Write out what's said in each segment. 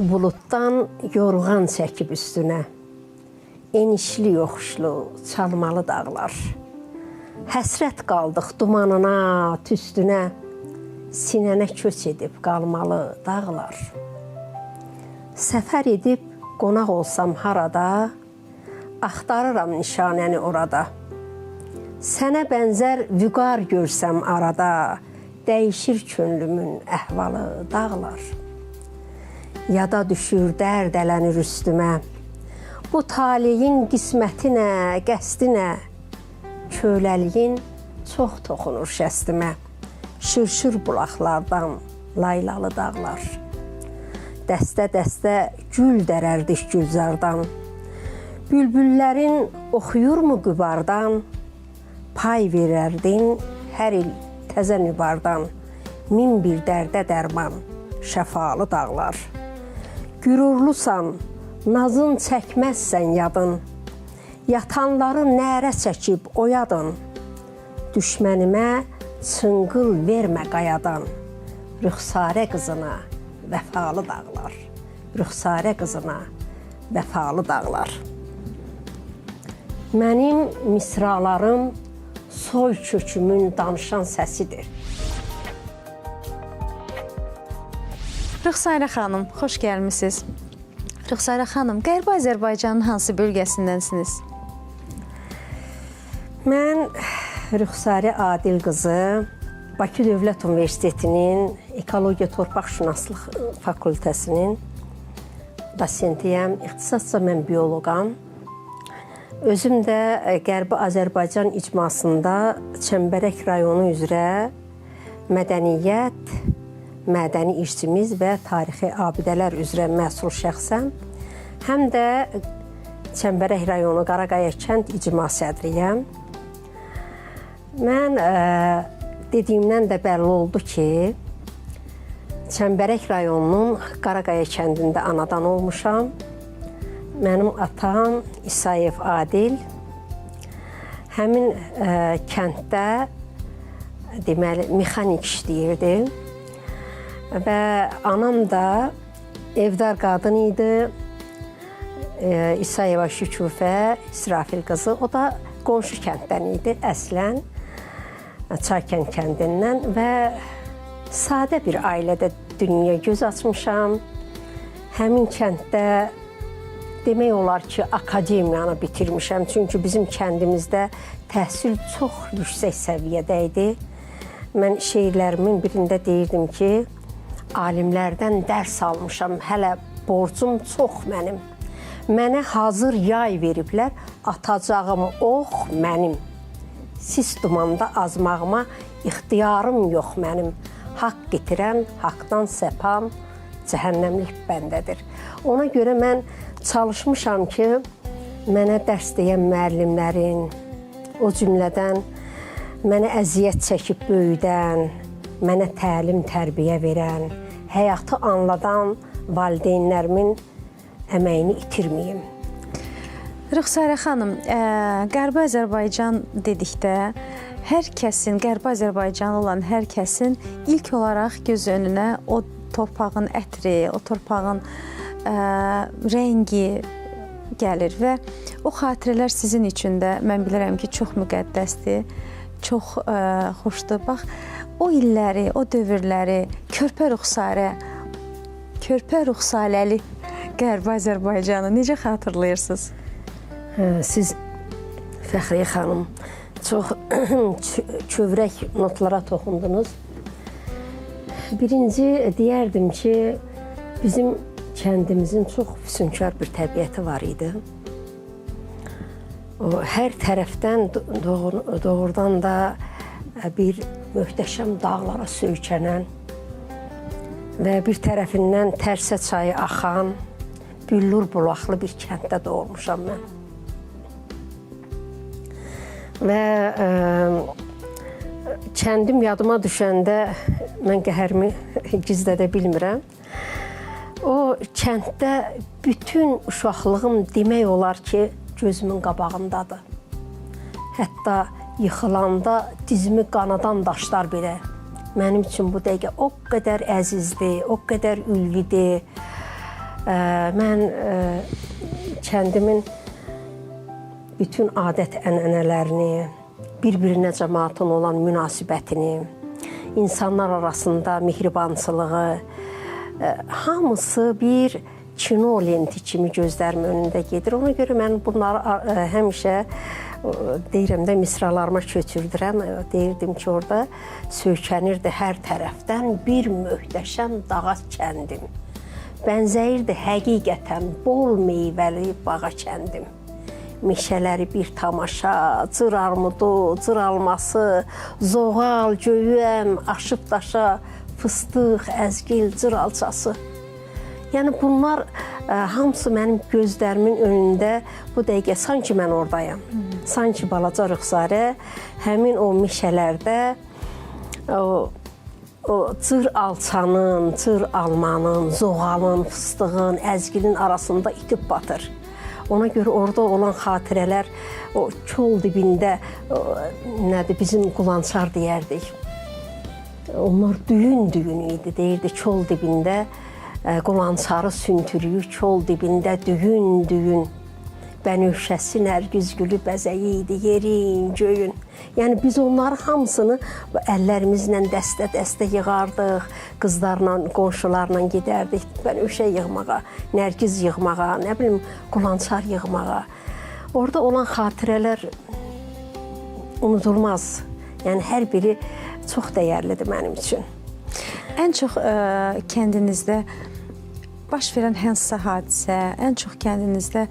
buluddan yorğan çəkib üstünə, enişli yoxuşlu çalmalı dağlar. Həsrət qaldıq dumanına, tüstünə, sinənə köç edib qalmalı dağlar. Səfər edib qonaq olsam harada, axtarıram nişanəni orada. Sənə bənzər vüqar görsəm arada, dəyişir könlümün əhvalı dağlar. Yada düşür, dərd ələnir üstümə, bu taleyin qismətinə, qəsdinə, köləliyin çox toxunur şəstimə, şırşır bulaqlardan laylalı dağlar. Dəstə-dəstə gül dərərdik gülzardan, bülbüllərin oxuyurmu qübardan, pay verərdin hər il təzə nübardan, min bir dərdə dərman, şəfalı dağlar. Qürurlusan, nazın çəkməzsən yadın, yatanları nərə çəkib oyadın, düşmənimə çınqıl vermə qayadan, Rüxsarə qızına vəfalı dağlar. Rüxsarə qızına vəfalı dağlar. Mənim misralarım soy kökümün danışan səsidir. Rüxsarə xanım, xoş gəlmisiniz. Rüxsarə xanım, Qərbi Azərbaycanın hansı bölgəsindənsiniz? Mən Rüxsarə Adil qızı, Bakı Dövlət Universitetinin Ekologiya Torpaqşünaslıq Fakültəsinin dosentiyəm, ixtisasca mən bioloqam. Özüm də Qərbi Azərbaycan icmasında Çəmbərək rayonu üzrə mədəniyyət, mədəni irsimiz və tarixi abidələr üzrə məsul şəxsəm. Həm də Çəmbərək rayonu Qaraqaya kənd icma sədriyəm. Mən dediyimdən də bəlli oldu ki, Çəmbərək rayonunun Qaraqaya kəndində anadan olmuşam. Mənim atam İsayev Adil. Həmin kənddə deməli mexanik işləyirdi. Və anam da evdar qadın idi. İsayeva Şükufə İsrafil qızı. O da qonşu kənddən idi əslən. Çaykənd kəndindən və sadə bir ailədə dünyaya göz açmışam. Həmin kənddə demək olar ki, akademiyanı bitirmişəm. Çünki bizim kəndimizdə təhsil çox yüksək səviyyədə idi. Mən şeirlərimin birində deyirdim ki, alimlərdən dərs almışam, hələ borcum çox mənim. Mənə hazır yay veriblər, atacağım ox mənim. Sis dumanda azmağıma ixtiyarım yox mənim. Haqq getirən, haqdan səpam, cəhənnəmlik bəndədir. Ona görə mən çalışmışam ki, mənə dərs deyən müəllimlərin, o cümlədən mənə əziyyət çəkib böyüdən, mənə təlim, tərbiyə verən, həyatı anladan valideynlərimin əməyini itirməyim. Rüxsarə xanım, Qərbi Azərbaycan dedikdə hər kəsin, Qərbi Azərbaycanlı olan hər kəsin ilk olaraq göz önünə o torpağın ətri, o torpağın rəngi gəlir və o xatirələr sizin üçün də mən bilirəm ki, çox müqəddəsdir, çox xoşdur. Bax, o illəri, o dövrləri, Körpə Rüxsaləli Qərbi Azərbaycanı necə xatırlayırsınız? Siz, Fəxriyə xanım, çox kövrək notlara toxundunuz. Birinci deyərdim ki, bizim kəndimizin çox füsunkar bir təbiəti var idi. Hər tərəfdən doğrudan da bir möhtəşəm dağlara söykənən və bir tərəfindən Tərsə çayı axan, büllur bulaqlı bir kənddə doğulmuşam mən. Və kəndim yadıma düşəndə mən qəhərimi gizlədə bilmirəm. O kənddə bütün uşaqlığım demək olar ki, gözümün qabağındadır. Hətta yıxılanda dizimi qanadan daşlar belə. Mənim üçün bu dəqiqə o qədər əzizdir, o qədər ülvidir. Mən kəndimin bütün adət-ənənələrini, bir-birinə cəmaatın olan münasibətini, insanlar arasında mehribançılığı, hamısı bir kino lenti kimi gözlərimin önündə gedir. Ona görə mən bunları həmişə deyirəm də misralarıma köçürdürəm. Deyirdim ki, orada söykənirdi hər tərəfdən bir möhtəşəm dağa kəndim. Bənzəyirdi həqiqətən bol meyvəli bağa kəndim. Meşələri bir tamaşa, cır armudu, cır alması, zoğal, göyəm, aşıb daşa, fıstıq, əzgil, cır alçası. Yəni bunlar hamısı mənim gözlərimin önündə bu dəqiqə sanki mən oradayam. Sanki balaca Rüxsarə həmin o meşələrdə o cır alçanın, cır almanın, zoğalın, fıstığın, əzgilin arasında itib batır. Ona görə orada olan xatirələr o kol dibində nədir bizim qulançar deyərdik. Onlar düyün idi, deyirdi kol dibində qulançarı süntürüyü, kol dibində düyün. Bənövşəsi nərgiz gülü bəzəyi idi, yerin, göyün. Yəni biz onları hamısını əllərimizlə dəstə-dəstə yığardıq, qızlarla, qonşularla gedərdik, bənövşə yığmağa, nərgiz yığmağa, nə bilim, qulançar yığmağa. Orada olan xatirələr unudulmaz. Yəni hər biri çox dəyərlidir mənim üçün. Ən çox kəndinizdə baş verən hansısa hadisə, ən çox kəndinizdə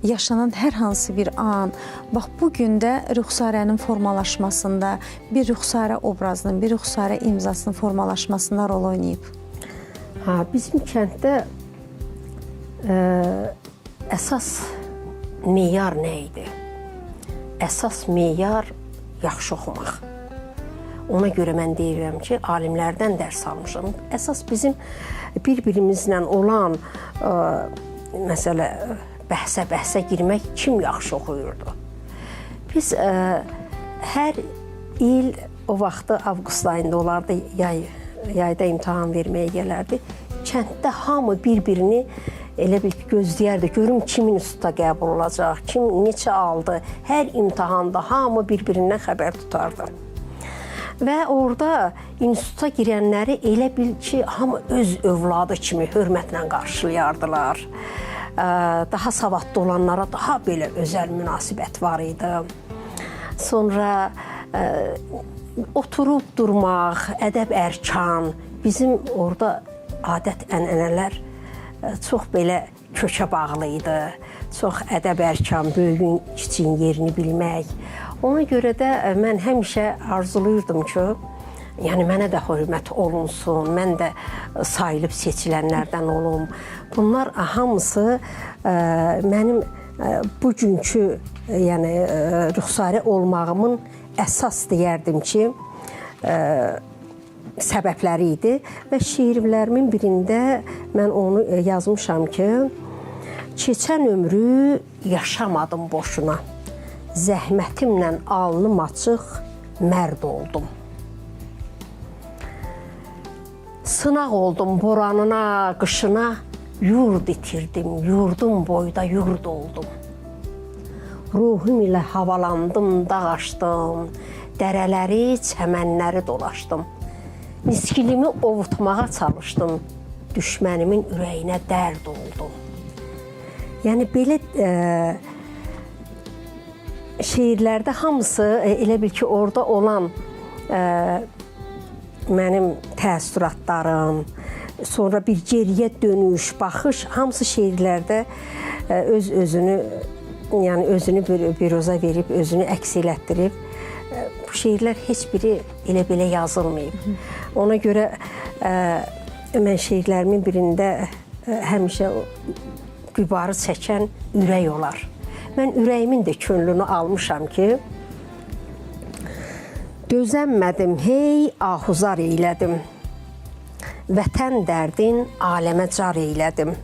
yaşanan hər hansı bir an, bax bu gün də Rüxsarənin formalaşmasında, bir Rüxsarə obrazının, bir Rüxsarə imzasının formalaşmasında rol oynayıb? Bizim kənddə əsas meyar nə idi? Əsas meyar yaxşı oxumaq. Ona görə mən deyirəm ki, alimlərdən dərs almışam. Əsas bizim bir-birimizlə olan məsələ bəhsə girmək kim yaxşı oxuyurdu. Biz hər il o vaxtı avqust ayında olardı, yayda imtahan verməyə gələrdi. Kənddə hamı bir-birini elə bil ki, gözləyərdi, görüm kimin instituta qəbul olacaq, kim neçə aldı. Hər imtahanda hamı bir-birindən xəbər tutardı. Və orada instituta girənləri elə bil ki, hamı öz övladı kimi hörmətlə qarşılayardılar. Daha savadlı olanlara daha belə özəl münasibət var idi. Sonra oturub durmaq, ədəb-ərkan, bizim orada adət-ənənələr çox belə kökə bağlı idi. Çox ədəb-ərkan, böyüyün, kiçiyin yerini bilmək. Ona görə də mən həmişə arzuluyurdum ki, yəni mənə də hörmət olunsun, mən də sayılıb seçilənlərdən olum. Bunlar hamısı mənim bugünkü yəni Rüxsarə olmağımın əsas deyərdim ki, səbəbləri idi və şeirlərimin birində mən onu yazmışam ki, keçən ömrü yaşamadım boşuna. Zəhmətimlə alnım açıq mərd oldum. Sınaq oldum boranına, qışına, yurd itirdim, yurdum boyda yurd oldum. Ruhum ilə havalandım, dağ açdım, dərələri, çəmənləri dolaşdım. Miskilimi ovutmağa çalışdım, düşmənimin ürəyinə dərd oldum. Yəni belə şeirlərdə hamısı elə bil ki, orada olan mənim təəssüratlarım, sonra bir geriyə dönüş, baxış, hamısı şeirlərdə öz-özünü, yəni özünü büruzə verib, özünü əks elətdirib. Bu şeirlər heç biri elə belə yazılmayıb. Ona görə mən şeirlərimin birində həmişə gübarı çəkən ürək olar. Mən ürəyimin də könlünü almışam ki, dözənmədim, hey ahuzar eylədim. Vətən dərdin aləmə car eylədim.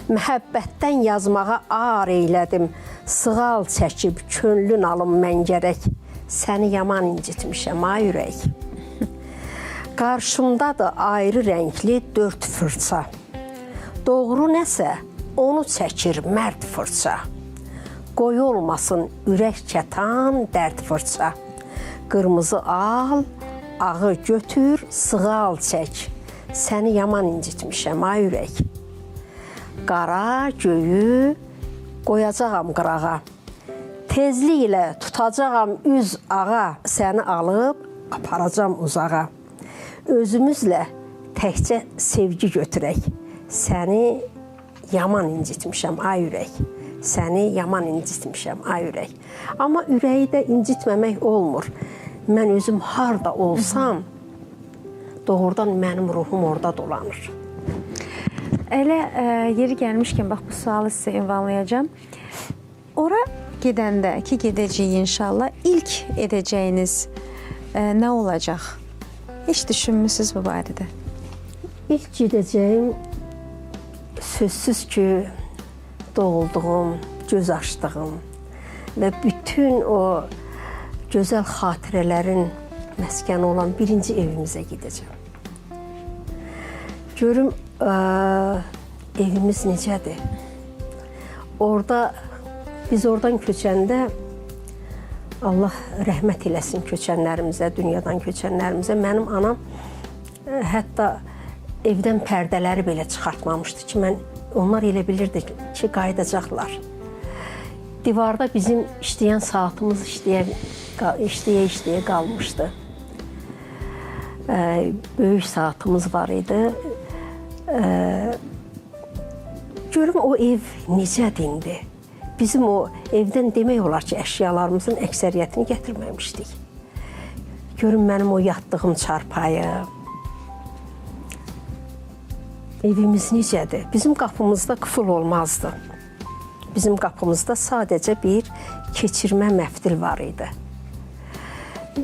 Məhəbbətdən yazmağa ar eylədim. Sığal çəkib könlün alım mən gərək. Səni yaman incitmişəm, ay ürək. Qarşımdadır ayrı rəngli 4 fırça. Doğru nəsə, onu çəkir mərd fırça. Qoy olmasın ürək kətan dərd fırça. Qırmızı al, ağı götür, sığal çək. Səni yaman incitmişəm, ay ürək. Qara göyü qoyacağam qırağa. Tezliklə tutacağam üz ağa. Səni alıb aparacam uzağa. Özümüzlə təkcə sevgi götürək. Səni yaman incitmişəm, ay ürək. Səni yaman incitmişəm, ay ürək. Amma ürəyi də incitməmək olmur. Mən özüm harda olsam, doğrudan mənim ruhum orada dolanır. Elə yeri gəlmişkən, bax bu sualı sizə ünvanlayacağam. Ora gedəndə ki, gedəcəyik inşallah, ilk edəcəyiniz nə olacaq? Heç düşünmüsünüz bu barədə? İlk gedəcəyim sözsüz ki, doğulduğum, göz açdığım və bütün o gözəl xatirələrin məskəni olan birinci evimizə gedəcəm. Görüm, evimiz necədir? Biz oradan köçəndə, Allah rəhmət eləsin köçənlərimizə, dünyadan köçənlərimizə. Mənim anam hətta evdən pərdələri belə çıxartmamışdı ki, onlar elə bilirdi ki, qayıdacaqlar. Divarda bizim işləyən saatımız işləyə qalmışdı. Böyük saatımız var idi. Görüm o ev necədir indi? Bizim o evdən demək olar ki, əşyalarımızın əksəriyyətini gətirməmişdik. Görüm mənim o yatdığım çarpayı. Evimiz necədir? Bizim qapımızda qıfıl olmazdı. Bizim qapımızda sadəcə bir keçirmə məftil var idi.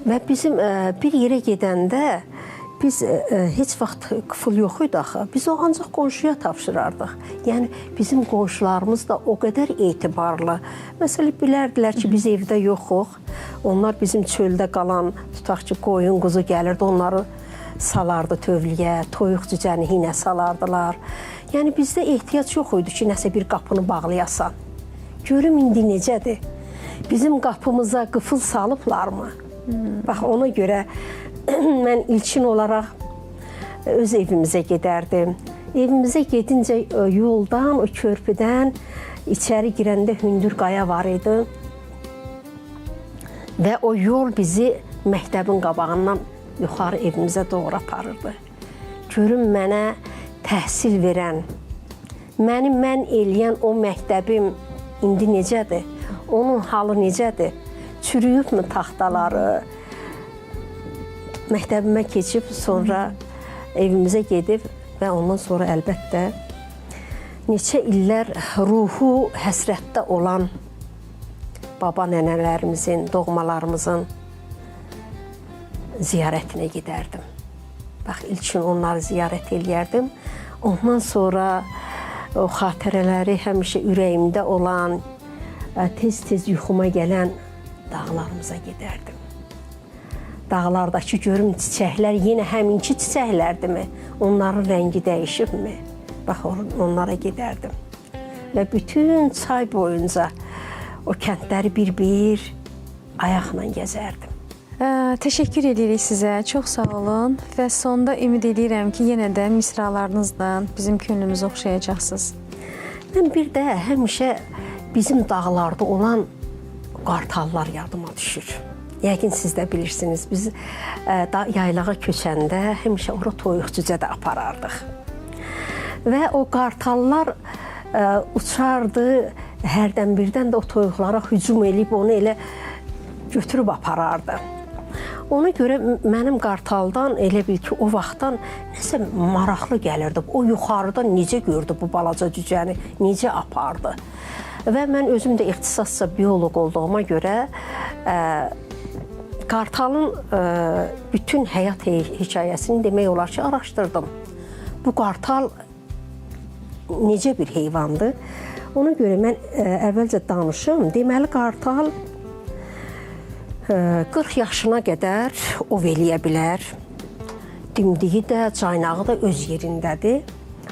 Və bizim bir yerə gedəndə biz heç vaxt qıfıl yox idi axı. Biz o ancaq qonşuya tapşırardıq. Yəni bizim qonşularımız da o qədər etibarlı. Məsələn, bilərdilər ki, biz evdə yoxuq. Onlar bizim çöldə qalan, tutaq ki, qoyun, quzu gəlirdi, onları salardı tövliyə, toyuq cücəni hinə salardılar. Yəni bizdə ehtiyac yox idi ki, nəsə bir qapını bağlayasan. Görüm indi necədir? Bizim qapımıza qıfıl salıblarmı? Bax, ona görə mən ilkin olaraq öz evimizə gedərdim. Evimizə gedincə yoldan, o körpüdən içəri girəndə hündür qaya var idi. Və o yol bizi məktəbin qabağından yuxarı evimizə doğru aparırdı. Görüm mənə təhsil verən, məni mən eləyən o məktəbim indi necədir? Onun halı necədir? Çürüyübmü taxtaları? Məktəbimə keçib, sonra evimizə gedib və ondan sonra əlbəttə neçə illər ruhu həsrətdə olan baba nənələrimizin, doğmalarımızın ziyarətinə gedərdim. Bax, ilkin onları ziyarət eləyərdim. Ondan sonra o xatirələri həmişə ürəyimdə olan, tez-tez yuxuma gələn dağlarımıza gedərdim. Dağlardakı görüm çiçəklər yenə həminki çiçəklərdimi? Onların rəngi dəyişibmi? Bax, onlara gedərdim. Və bütün çay boyunca o kəndləri bir-bir ayaqla gəzərdim. Təşəkkür edirik sizə, çox sağ olun və sonda ümid edirəm ki, yenə də misralarınızla bizim könlümüzü oxşayacaqsınız. Mən bir də həmişə bizim dağlarda olan qartallar yadıma düşür. Yəqin siz də bilirsiniz, biz yaylağa köçəndə həmişə ora toyuq cücə də aparardıq. Və o qartallar uçardı, hərdən birdən də o toyuqlara hücum eləyib onu elə götürüb aparardı. Ona görə mənim qartaldan elə bil ki, o vaxtdan nəsə maraqlı gəlirdi. O yuxarıdan necə gördü bu balaca cücəni, necə apardı. Və mən özüm də ixtisasca bioloq olduğuma görə qartalın bütün həyat hekayəsini demək olar ki, araşdırdım. Bu qartal necə bir heyvandır? Ona görə mən əvvəlcə danışım. Deməli, qartal 40 yaşına qədər ov eləyə bilər. Dimdiyi də, caynağı da öz yerindədir.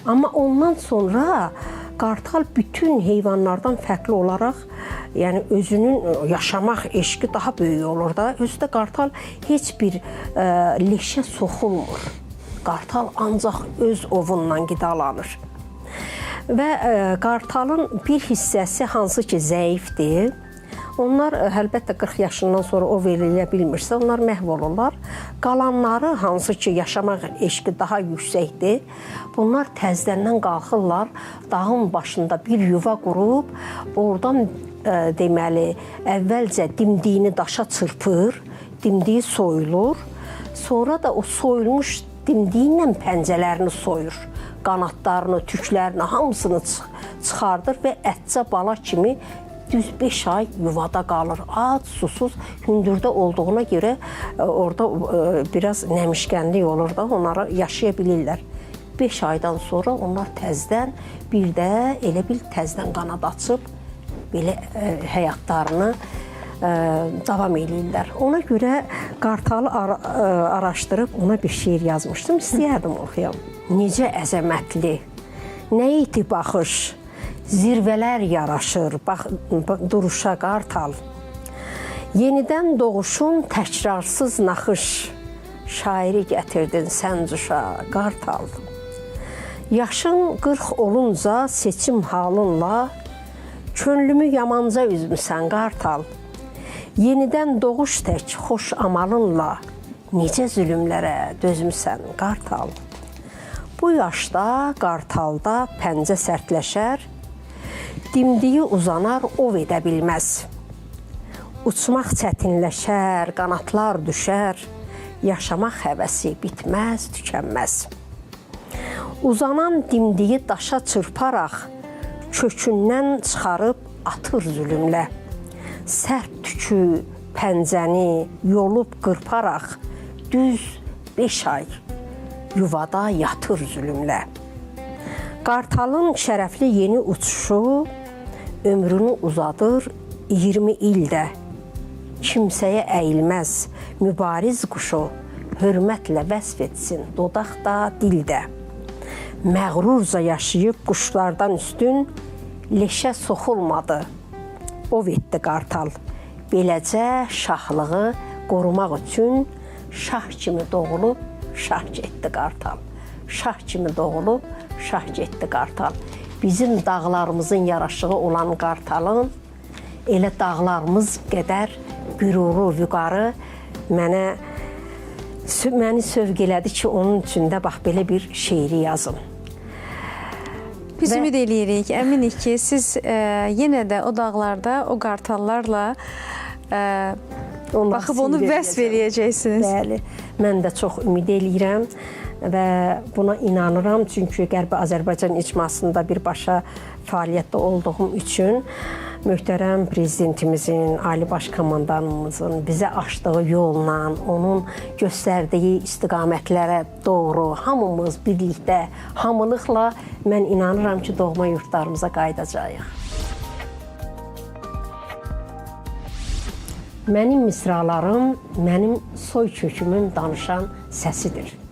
Amma ondan sonra qartal bütün heyvanlardan fərqli olaraq, yəni özünün yaşamaq eşqi daha böyük olur da. Özü də qartal heç bir leşə soxulmur. Qartal ancaq öz ovundan qidalanır. Və qartalın bir hissəsi hansı ki zəifdir, onlar əlbəttə 40 yaşından sonra o verilə bilmirsə, onlar məhv olurlar. Qalanları hansı ki yaşamaq eşqi daha yüksəkdir, bunlar təzədən qalxırlar, dağın başında bir yuva qurub, oradan deməli əvvəlcə dimdiyini daşa çırpır, dimdiyi soyulur, sonra da o soyulmuş dimdiyi ilə pəncələrini soyur, qanadlarını, tüklərini hamısını çıxardır və ətcə bala kimi düz 5 ay yuvada qalır. Ac, susuz, hündürdə olduğuna görə orada biraz nəmişkənlik olur da, onları yaşaya bilirlər. 5 aydan sonra onlar təzədən bir də elə bil təzədən qanad açıb belə həyatlarını davam edirlər. Ona görə qartalı araşdırıb ona bir şeir yazmışdım, istəyərdim oxuyam. Necə əzəmətli, nə iti baxış, zirvələr yaraşır, duruşa qartal. Yenidən doğuşun təkrarsız naxış, şairi gətirdin sən cuşa, qartal. Yaşın 40 olunca seçim halınla, könlümü yamanca üzmüsən, qartal. Yenidən doğuş tək xoş amalınla, necə zülümlərə dözmüsən, qartal. Bu yaşda qartalda pəncə sərtləşər, dimdiyi uzanar, ov edə bilməz. Uçmaq çətinləşər, qanatlar düşər, yaşamaq həvəsi bitməz, tükənməz. Uzanan dimdiyi daşa çırparaq, kökündən çıxarıb atır zülümlə. Sərt tükü pəncəni yolub qırparaq, düz 5 ay yuvada yatır zülümlə. Qartalın şərəfli yeni uçuşu ömrünü uzadır 20 ildə. Kimsəyə əyilməz mübariz quşu, hörmətlə vəsf etsin dodaqda, dildə. Məğrurca yaşayıb quşlardan üstün, leşə soxulmadı, ov etdi qartal. Beləcə şahlığı qorumaq üçün şah kimi doğulub, şah getdi qartal. Şah kimi doğulub, şah getdi qartal. Bizim dağlarımızın yaraşığı olan qartalın elə dağlarımız qədər qüruru, vüqarı məni sövq elədi ki, onun üçün də bax belə bir şeiri yazım. Biz ümid eləyirik, əminik ki, siz yenə də o dağlarda, o qartallarla baxıb onu vəsf eləyəcəksiniz. Bəli, mən də çox ümid eləyirəm və buna inanıram. Çünki Qərbi Azərbaycan icmasında birbaşa fəaliyyətdə olduğum üçün möhtərəm prezidentimizin, Ali Baş Komandanımızın bizə açdığı yolla, onun göstərdiyi istiqamətlərə doğru hamımız birlikdə, hamılıqla mən inanıram ki, doğma yurtlarımıza qayıdacağıq. Mənim misralarım mənim soy kökümün danışan səsidir.